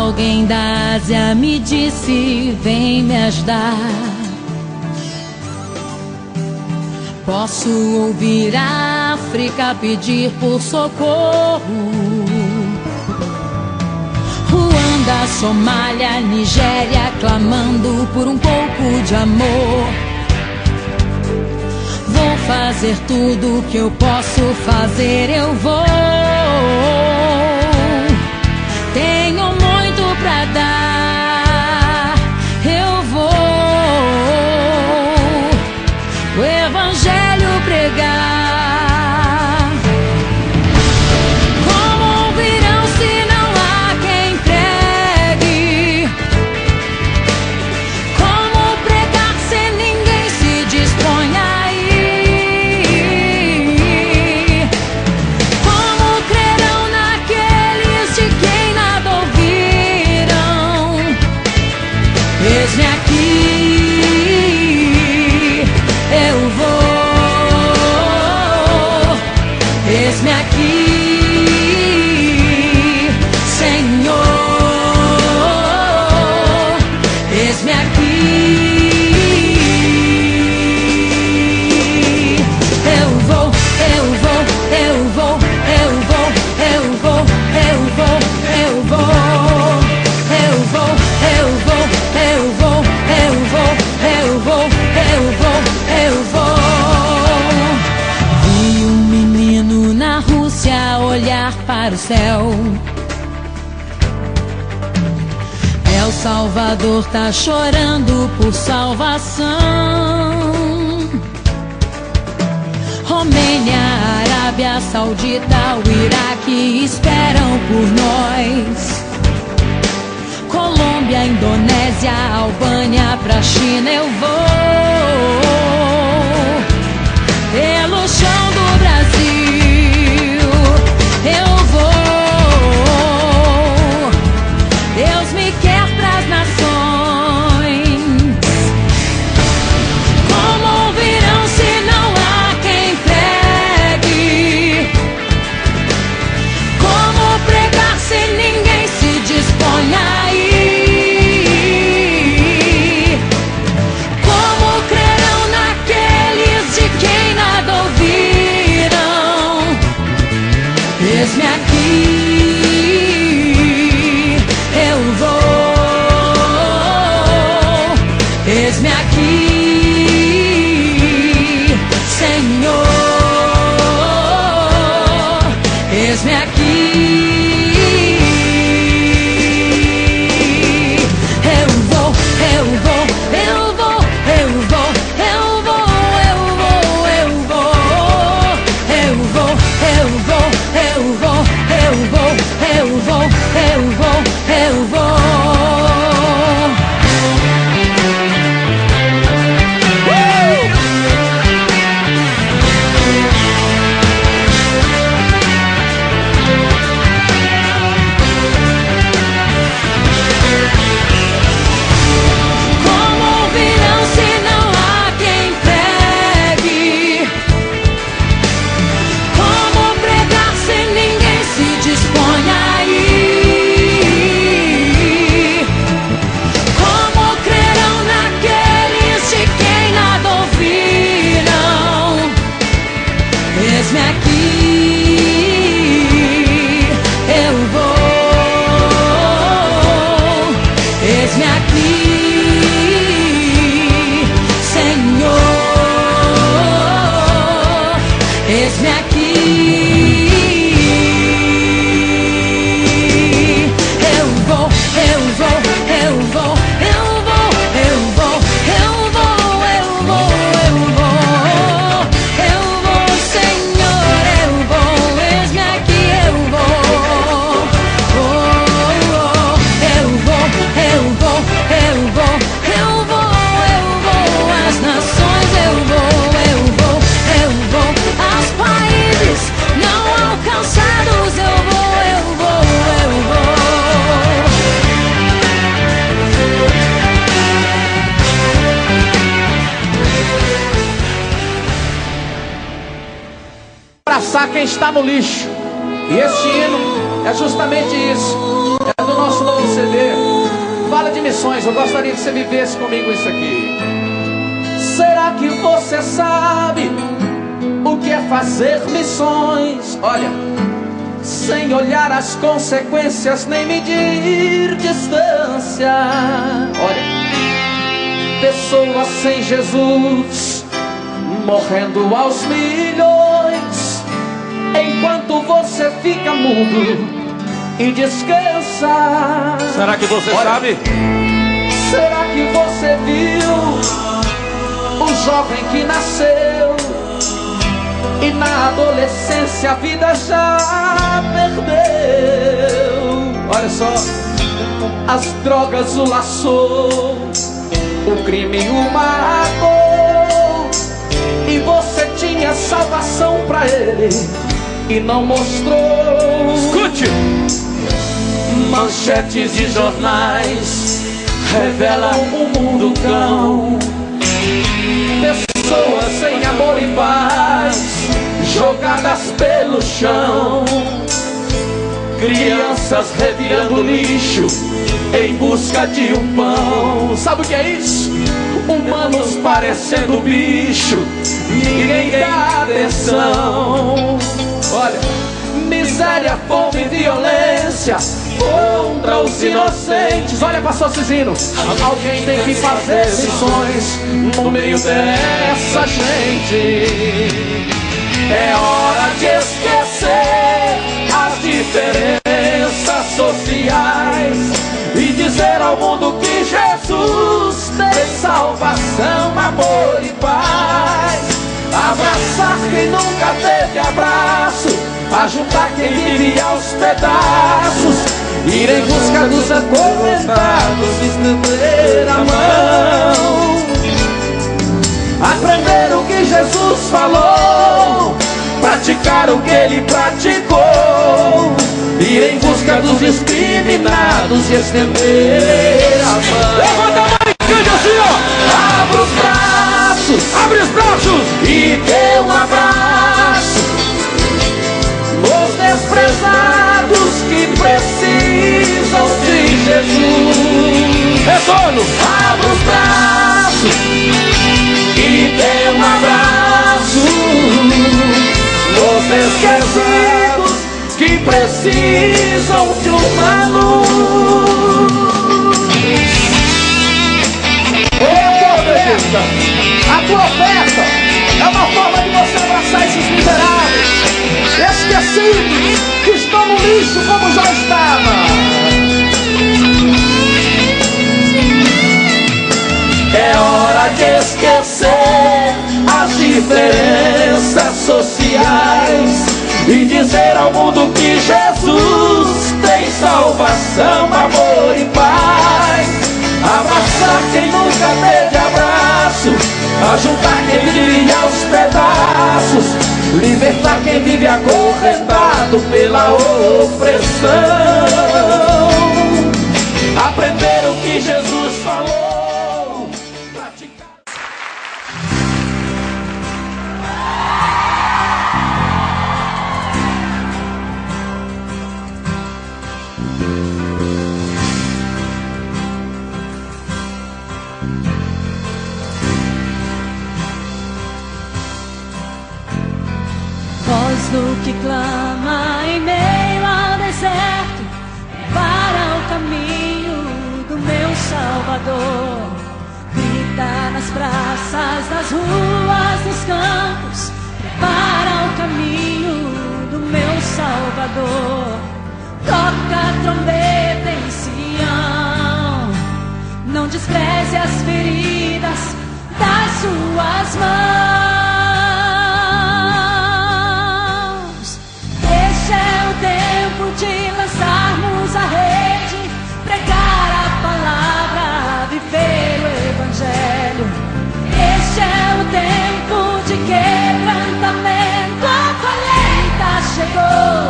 Alguém da Ásia me disse: vem me ajudar. Posso ouvir a África pedir por socorro. Ruanda, Somália, Nigéria clamando por um pouco de amor. Vou fazer tudo que eu posso fazer, eu vou. Tenho muito pra dar, eu vou. O evangelho pregar. Como ouvirão se não há quem pregue? Como pregar se ninguém se dispõe a ir? Como crerão naqueles de quem nada ouviram? Eis-me aqui, eu vou. Eis-me aqui, Senhor. Eis-me aqui. Eu vou, eu vou, eu vou, eu vou, eu vou, eu vou, eu vou. Eu vou, eu vou, eu vou, eu vou, eu vou, eu vou, eu vou. Vi um menino na Rússia olhar para o céu. El Salvador tá chorando por salvação. Romênia, Arábia Saudita, o Iraque esperam por nós. Colômbia, Indonésia, Albânia, pra China eu vou. Pelo chão do Brasil eu vou. Deus me quer pras nações. Como ouvirão se não há quem pregue? Como pregar se ninguém se dispõe a ir? Como crerão naqueles de quem nada ouviram? Eis-me aqui, eu vou. Eis-me aqui, Senhor. Eis-me aqui. Eu vou, eu vou, eu vou, eu vou, eu vou, eu vou, eu vou. Eu vou, eu vou, eu vou, eu vou, eu vou, eu vou, eu vou. Como ouvirão se não há quem pregue? Como pregar se ninguém se dispõe a ir? Como crerão naqueles de quem nada ouviram? Eis-me aqui, eu vou. Eis-me aqui, Senhor. Eis-me aqui. Eu vou, eu vou, eu vou, eu vou, eu vou, eu vou, eu vou, eu vou. Eu vou, Senhor, eu vou. Eis-me aqui, eu vou. Oh, oh, eu vou, eu vou, eu vou, eu vou, eu vou. As nações eu vou, eu vou, eu vou. Aos países não alcançados eu vou, eu vou, eu vou. Abraçar quem está no lixo. E este hino é justamente isso. É do nosso nosso novo CD fala de missões. Eu gostaria que você vivesse comigo isso aqui. Será que você sabe o que é fazer missões? Olha, sem olhar as consequências nem medir distância. Olha, pessoas sem Jesus morrendo aos milhões, enquanto você fica mudo e descansa. Será que você sabe? Será que você viu o jovem que nasceu e na adolescência a vida já perdeu? Olha só, as drogas o laçou, o crime o matou, e você tinha salvação pra ele e não mostrou. Escute! Manchetes de jornais revelam um mundo cão, pessoas sem amor e paz jogadas pelo chão, crianças revirando lixo em busca de um pão. Sabe o que é isso? Humanos parecendo bicho, ninguém dá atenção. Olha, miséria, fome e violência contra os inocentes. Olha, pastor Cisino, alguém tem que fazer missões no meio dessa gente. É hora de esquecer as diferenças sociais e dizer ao mundo que Jesus tem salvação, amor e paz. Abraçar quem nunca teve abraço, ajudar quem vive aos pedaços, ir em busca dos acorrentados, estender a mão, aprender o que Jesus falou, praticar o que ele praticou, ir em busca dos discriminados e estender a mão. Levanta a mão e cante assim, ó! Abra os braços, Abre os braços! e dê um abraço os desprezados que precisam de Jesus. Retorno! Abra os braços e dê um abraço os esquecidos que precisam de uma luz. A tua oferta é uma forma de você abraçar esses miseráveis, esquecidos, que estão no lixo como já estava. É hora de esquecer as diferenças sociais e dizer ao mundo que Jesus tem salvação, amor e paz. Abraçar quem nunca teve abraço, ajudar quem vive aos pedaços, libertar quem vive acorrentado pela opressão, aprender o que Jesus falou, praticar. Voz do que clama em meio ao deserto, para o caminho do meu Salvador. Grita nas praças, nas ruas, nos campos, para o caminho do meu Salvador. Toca a trombeta em Sião, não despreze as feridas das suas mãos. Este é o tempo de lançarmos a rede, pregar a palavra, viver o evangelho. Este é o tempo de quebrantamento, a colheita chegou,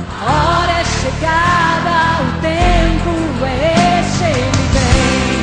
a hora é chegada, o tempo é este, ele vem.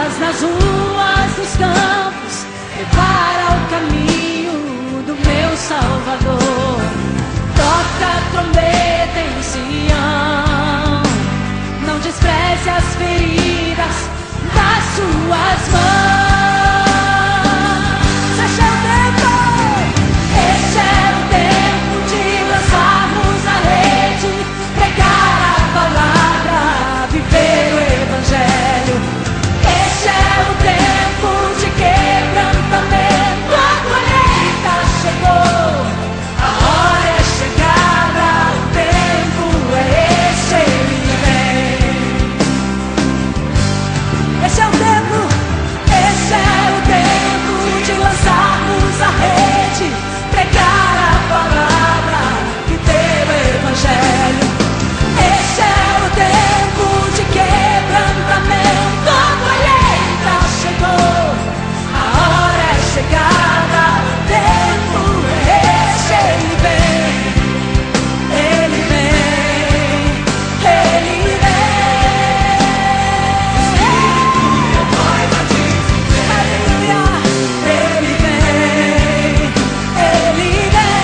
paz nas ruas dos campos, prepara o caminho do meu Salvador. Toca a trombeta em Sião, não despreze as feridas das suas mãos. Esse é o tempo, esse é o tempo de lançarmos a rede, pregar a palavra, viver o Evangelho. Esse é o tempo de quebrantamento, a colheita chegou, a hora é chegada, o tempo é esse, ele vem. Esse é o tempo, esse é o tempo de lançarmos a rede, pregar a palavra, viver o Evangelho. Esse é o tempo de quebrantamento, a colheita chegou, a hora é chegada, o tempo é esse, ele vem, ele vem, ele vem. Aleluia, ele vem, ele vem.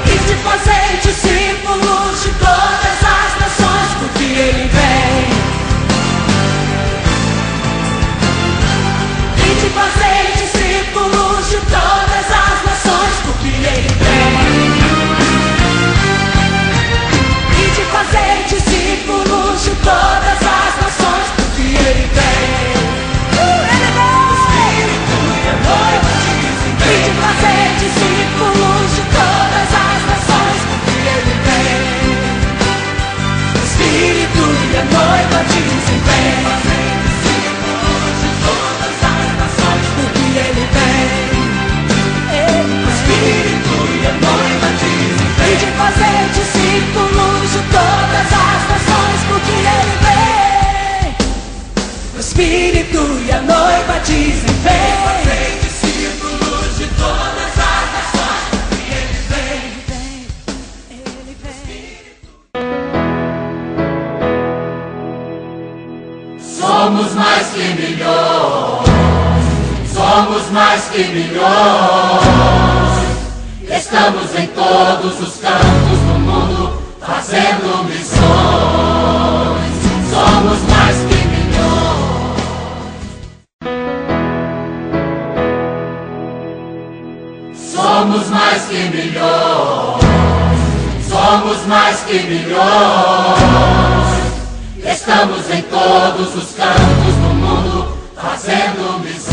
E de fazer discípulos de todas as nações, porque ele vem. E de fazer discípulos de todas as nações, porque ele vem. E de fazer discípulos de todas as nações, porque ele vem. Ele vem. E de fazer discípulos de todas as nações, porque ele vem. O Espírito e a noiva dizem vem. Porque ele vem. O Espírito e a noiva dizem vem. E de fazer discípulos de todas as nações, porque ele vem. O Espírito e a noiva dizem vem. Fazer discípulos de todas as nações, porque ele vem. Ele vem. Somos mais que milhões, somos mais que milhões. Estamos em todos os cantos do mundo, fazendo missões. Somos mais que milhões. Somos mais que milhões, somos mais que milhões. Estamos em todos os cantos do mundo, fazendo missões.